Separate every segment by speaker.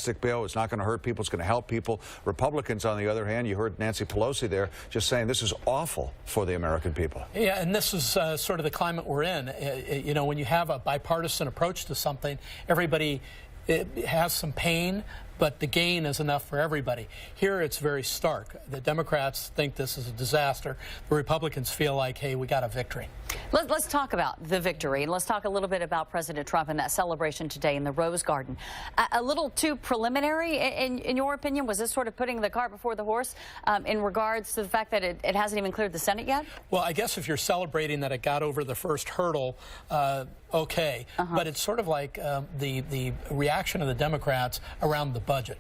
Speaker 1: fantastic bill. It's not going to hurt people. It's going to help people. Republicans, on the other hand, you heard Nancy Pelosi there just saying this is awful for the American people.
Speaker 2: Yeah, and this is sort of the climate we're in. You know, when you have a bipartisan approach to something, everybody has some pain, but the gain is enough for everybody. Here it's very stark. The Democrats think this is a disaster. The Republicans feel like, hey, we got a victory.
Speaker 3: Let's talk about the victory, and let's talk a little bit about President Trump and that celebration today in the Rose Garden. A little too preliminary, in your opinion? Was this sort of putting the cart before the horse in regards to the fact that it hasn't even cleared the Senate yet?
Speaker 2: Well, I guess if you're celebrating that it got over the first hurdle, okay. But it's sort of like the reaction of the Democrats around the budget.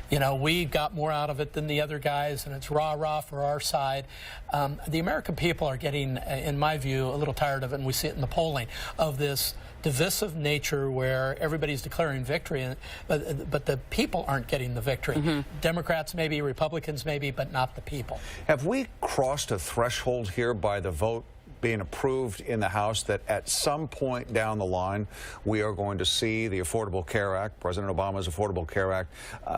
Speaker 2: You know, we got more out of it than the other guys, and it's rah-rah for our side. The American people are getting, in my view, a little tired of it, and we see it in the polling, of this divisive nature where everybody's declaring victory, but the people aren't getting the victory. Democrats maybe, Republicans maybe, but not the people.
Speaker 1: Have we crossed a threshold here by the vote being approved in the House that at some point down the line we are going to see the Affordable Care Act, President Obama's Affordable Care Act,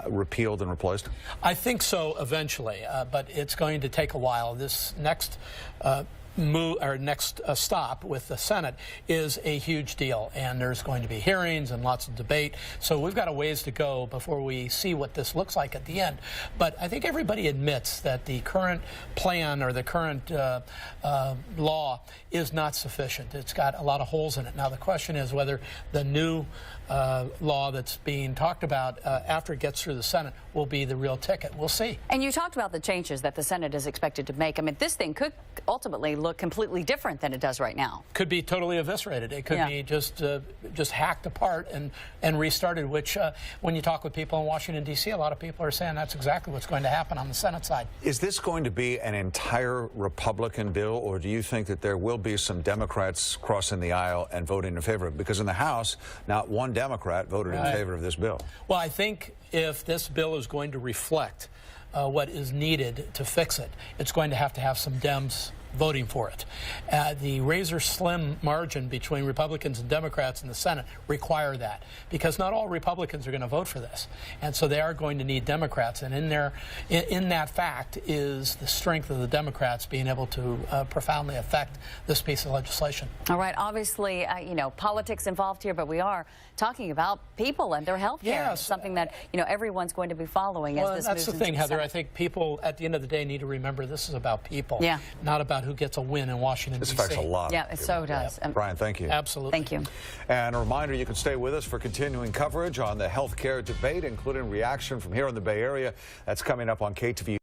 Speaker 1: repealed and replaced?
Speaker 2: I think so eventually, but it's going to take a while. This next stop with the Senate is a huge deal, and there's going to be hearings and lots of debate, so we've got a ways to go before we see what this looks like at the end. But I think everybody admits that the current plan or the current law is not sufficient. It's got a lot of holes in it. Now the question is whether the new law that's being talked about after it gets through the Senate will be the real ticket. We'll see.
Speaker 3: And you talked about the changes that the Senate is expected to make. I mean, this thing could ultimately look completely different than it does right now.
Speaker 2: Could be totally eviscerated. It could be just hacked apart and restarted, which when you talk with people in Washington, D.C., a lot of people are saying that's exactly what's going to happen on the Senate side.
Speaker 1: Is this going to be an entire Republican bill, or do you think that there will be some Democrats crossing the aisle and voting in favor of it? Because in the House, not one Democrat voted in favor of this bill.
Speaker 2: Well, I think if this bill is going to reflect what is needed to fix it, it's going to have some Dems voting for it. The razor slim margin between Republicans and Democrats in the Senate require that, because not all Republicans are going to vote for this, and so they are going to need Democrats, and in that fact is the strength of the Democrats being able to profoundly affect this piece of legislation.
Speaker 3: All right, obviously you know, politics involved here, but we are talking about people and their health care.
Speaker 2: Yes.
Speaker 3: Something that, you know, everyone's going to be following as this moves into the
Speaker 2: That's the thing, Heather.
Speaker 3: Senate.
Speaker 2: I think people at the end of the day need to remember this is about people, not about who gets a win in Washington, D.C.
Speaker 1: This affects a lot.
Speaker 3: Yeah, it so does.
Speaker 1: Brian, thank you.
Speaker 2: Absolutely.
Speaker 3: Thank you.
Speaker 1: And a reminder, you can stay with us for continuing coverage on the health care debate, including reaction from here in the Bay Area. That's coming up on KTVU.